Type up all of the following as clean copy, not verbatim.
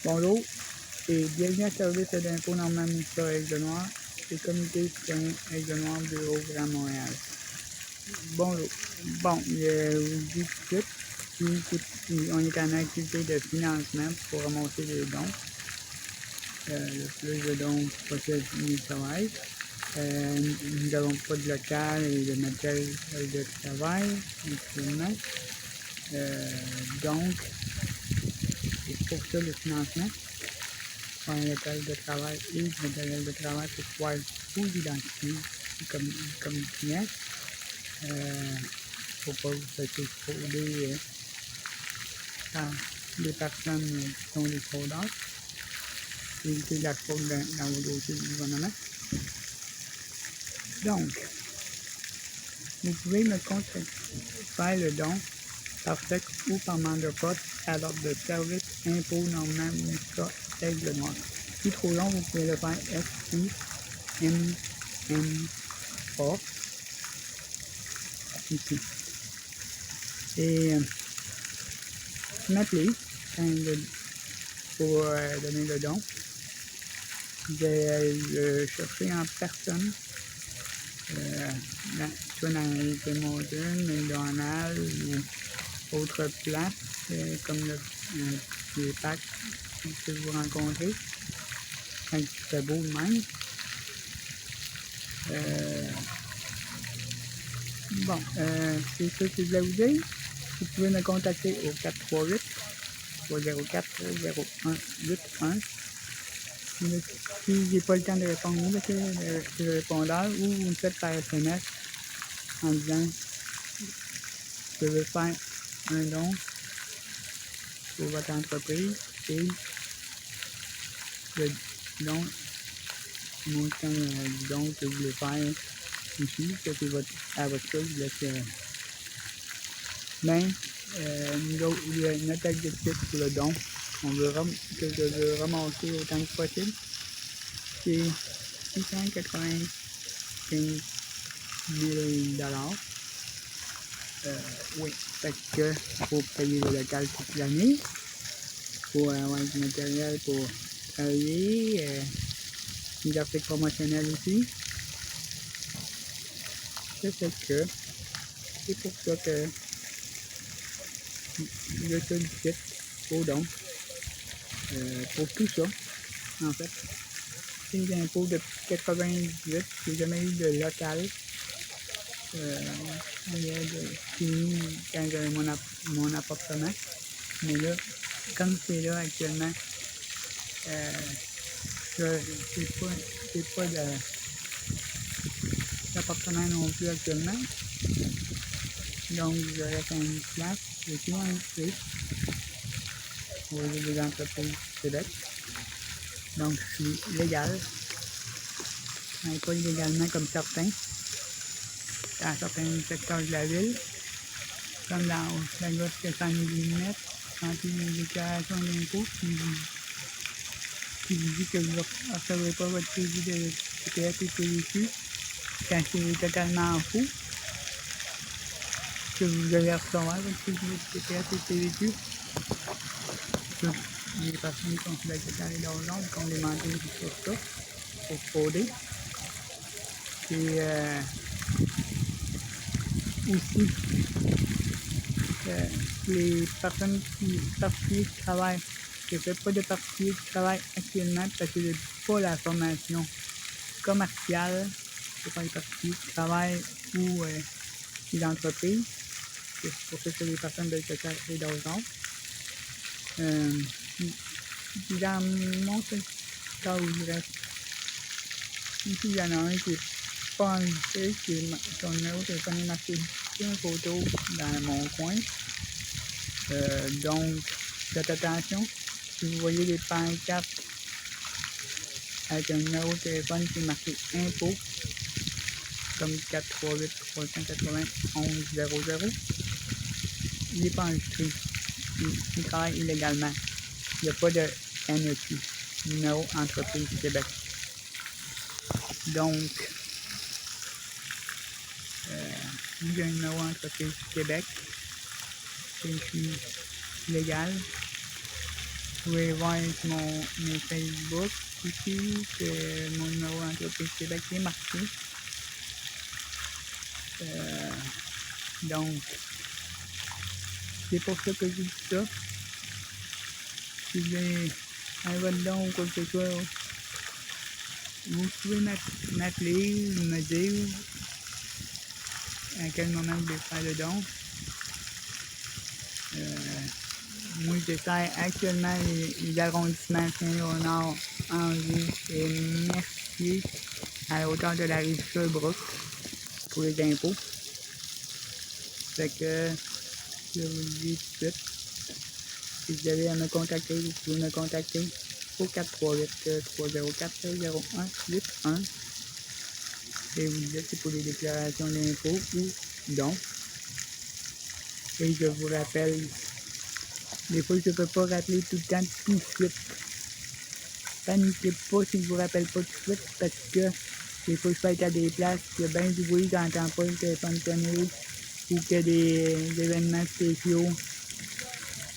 Bonjour et bienvenue à Service d'impôt Normand Moussa Aigle-Noir et Comité citoyen Aigle-Noir Bureau Grand Montréal. Bonjour. Bon, je vous dis tout de suite, on est en activité de financement pour remonter les dons. Le plus de dons possible du travail. Nous n'avons pas de local et de matériel de travail actuellement. Donc, c'est pour ça le financement. Un local de travail et du matériel de travail pour pouvoir vous identifier comme client. Pour ne pas vous faire frauder par des personnes qui sont des fraudeurs. Éviter de la fraude dans vos dossiers du gouvernement. Donc, vous pouvez me contacter, faire le don par chèque ou par mandat de poste à l'ordre de service impôt Normand Moussa Aigle-Noir. Si trop long, vous pouvez le faire SIMMA ici. Et m'appeler pour donner le don. Je vais le chercher en personne, soit dans les Tim Hortons, McDonald's ou autres places, comme les packs que vous rencontrez, quand il fait beau de même. Bon, c'est ça que je voulais vous dire. Vous pouvez me contacter au 438-304-0181. Si j'ai pas le temps de répondre, vous mettez le répondeur ou vous me faites par SMS en disant je veux faire un don pour votre entreprise et le don, montant du don que vous voulez faire ici, que c'est à votre choix, vous laissez. Mais notre objectif pour le don, que je veux remonter autant que possible, c'est 695 000 $. Oui, parce que faut payer le local toute l'année, faut avoir du matériel pour travailler, des articles promotionnels aussi. C'est pour ça que je sollicite au don. Pour tout ça, en fait. Les impôts depuis 98, j'ai jamais eu de local. Fini quand j'avais mon appartement. Mais là, comme c'est là actuellement, c'est pas d'appartement non plus actuellement. Donc, je reste à une place. Je suis enregistré au réseau des entreprises du Québec. Donc, je suis légal. Mais pas illégalement comme certains. Dans certains secteurs de la ville. Comme dans la loi Stéphane Guillemette, anti-déclaration d'impôts, qui vous dit que vous ne recevrez pas votre crédit de TPS et TVQ quand c'est totalement faux, que vous allez recevoir votre crédit de TPS et TVQ. Les personnes qui sont sur la déclarée d'argent, qui ont des mentés sur ça, pour frauder. Et aussi, les personnes particuliers qui travaillent. Je ne fais pas de particuliers qui travaillent actuellement parce que je n'ai pas la formation commerciale. C'est pas les particuliers qui travaillent ou les entreprises. C'est pour ça que c'est des personnes de total et d'argent. Dans mon secteur où je reste, ici il y en a un qui n'est pas enregistré, son numéro de téléphone est marqué sur une photo dans mon coin. Donc, faites attention. Si vous voyez des pancartes avec un numéro de téléphone qui est marqué impôt, comme 438-380-1100, il n'est pas enregistré. Il travaille illégalement. Il n'y a pas de NEQ, numéro entreprise Québec. Donc, j'ai un numéro entreprise Québec. Je suis légal. pouvez voir sur mes Facebook ici que mon numéro d'entreprise Québec est marqué. Donc, c'est pour ça que je dis ça. Si vous avez un vote don ou quoi que ce soit, vous pouvez m'appeler, me dire à quel moment vous voulez faire le don. Moi, je sers actuellement les arrondissements Saint-Léonard, Anjou et Mercier à la hauteur de la rive Sherbrooke pour les impôts. Fait que je vous le dis tout de suite. Si vous avez à me contacter, vous pouvez me contacter au 438-304-0181. Et vous dites c'est pour les déclarations d'impôts ou dons. Et je vous rappelle, des fois je ne peux pas rappeler tout le temps tout de suite. Paniquez pas si je vous rappelle pas tout de suite parce que des fois je peux être à des places, il y a bien du bruit, j'entends pas le téléphone sonner ou qu'il y a des événements spéciaux.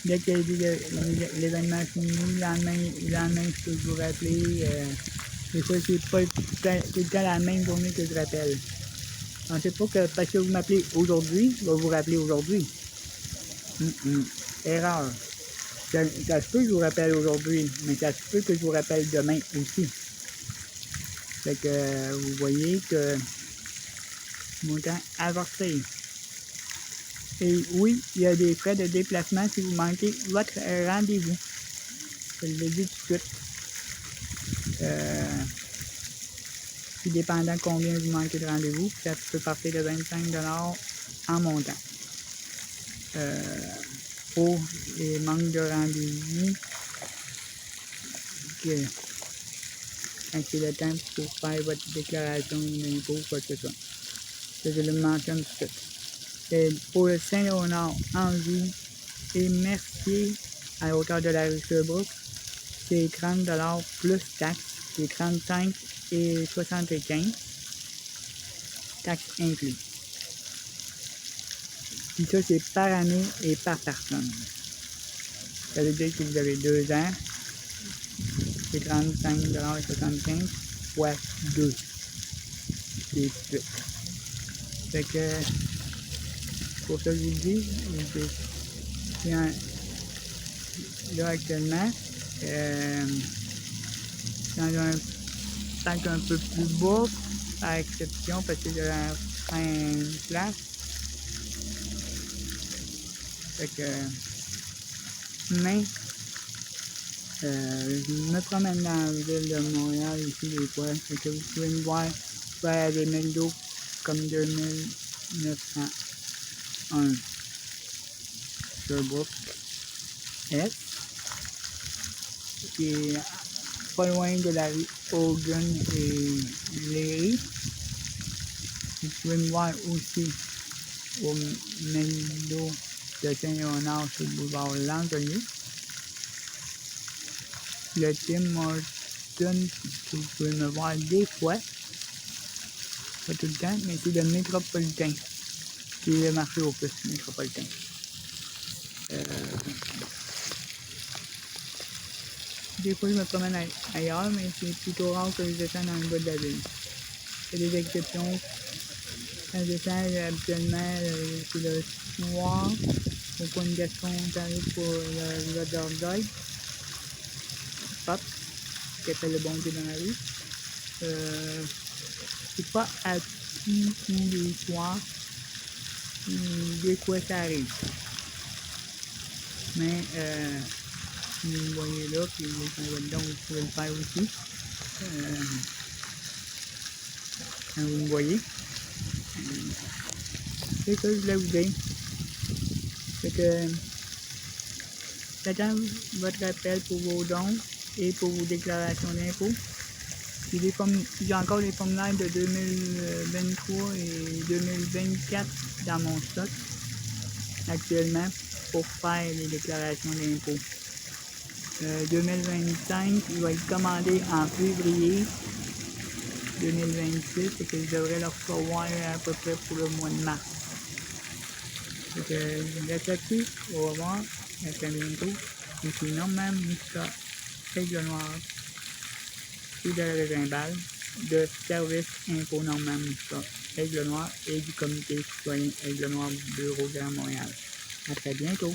Dès que l'événement finit, le lendemain, je peux vous rappeler. Des fois, c'est pas tout le temps la même journée que je rappelle. Donc, c'est pas que parce que vous m'appelez aujourd'hui, je vais vous rappeler aujourd'hui. Erreur. Ça se peut que je vous rappelle aujourd'hui, mais ça se peut que je vous rappelle demain aussi. Fait que vous voyez que mon temps avorté. Et oui, il y a des frais de déplacement si vous manquez votre rendez-vous. Je le dis tout de suite. Tout dépendant combien vous manquez de rendez-vous, ça peut partir de 25$ en montant. Pour les manques de rendez-vous, quand c'est le temps pour faire votre déclaration d'impôt, quoi que ce soit. Je le mentionne tout de suite. Et pour le Saint-Léonard, Anjou et Mercier, à la hauteur de la rue Sherbrooke, c'est 30$ plus taxes, c'est 35 et 75, taxes inclus. Puis ça, c'est par année et par personne. Ça veut dire que vous avez 2 ans, c'est 35,75$ fois 2. C'est 8. Fait que, pour ça que je vous dis, là actuellement, dans un tank un peu plus bas, par exception, parce que j'ai un place. Fait que, mais, je me promène dans la ville de Montréal ici des fois. Fait que vous pouvez me voir faire des milles d'eau comme 2901 Sherbrooke S, qui est pas loin de la rue Hogan et Léry. Vous pouvez me voir aussi au Mendo de Saint-Léonard sur le boulevard Langelier. Le Tim Horton, vous pouvez me voir des fois, pas tout le temps, mais c'est le métropolitain, qui est le marché aux puces métropolitain. Des fois, je me promène ailleurs, mais c'est plutôt rare que je descende dans le bas de la ville. Il y a des exceptions. Quand je descends, habituellement, c'est le soir, au coin de Gaston, j'arrive pour le d'orgueil. Pop, qui appelle le bon Dieu dans la rue. C'est pas à tous les soirs. Des fois, ça arrive. Mais, si vous me voyez là, puis vous êtes donc vous pouvez le faire aussi. Quand vous me voyez. C'est ça que je voulais vous dire. Fait que j'attends votre appel pour vos dons et pour vos déclarations d'impôts. J'ai encore les formulaires de 2023 et 2024 dans mon stock actuellement pour faire les déclarations d'impôts. 2025, il va être commandé en février 2026 et que je devrais le recevoir à peu près pour le mois de mars. Donc, je reste là-dessus. Au revoir. À très bientôt. Ici Normand Moussa, Aigle Noir, fidèle Gimbal, de Service Impôt Normand Moussa, Aigle Noir et du Comité citoyen Aigle Noir Bureau Grand Montréal. À très bientôt!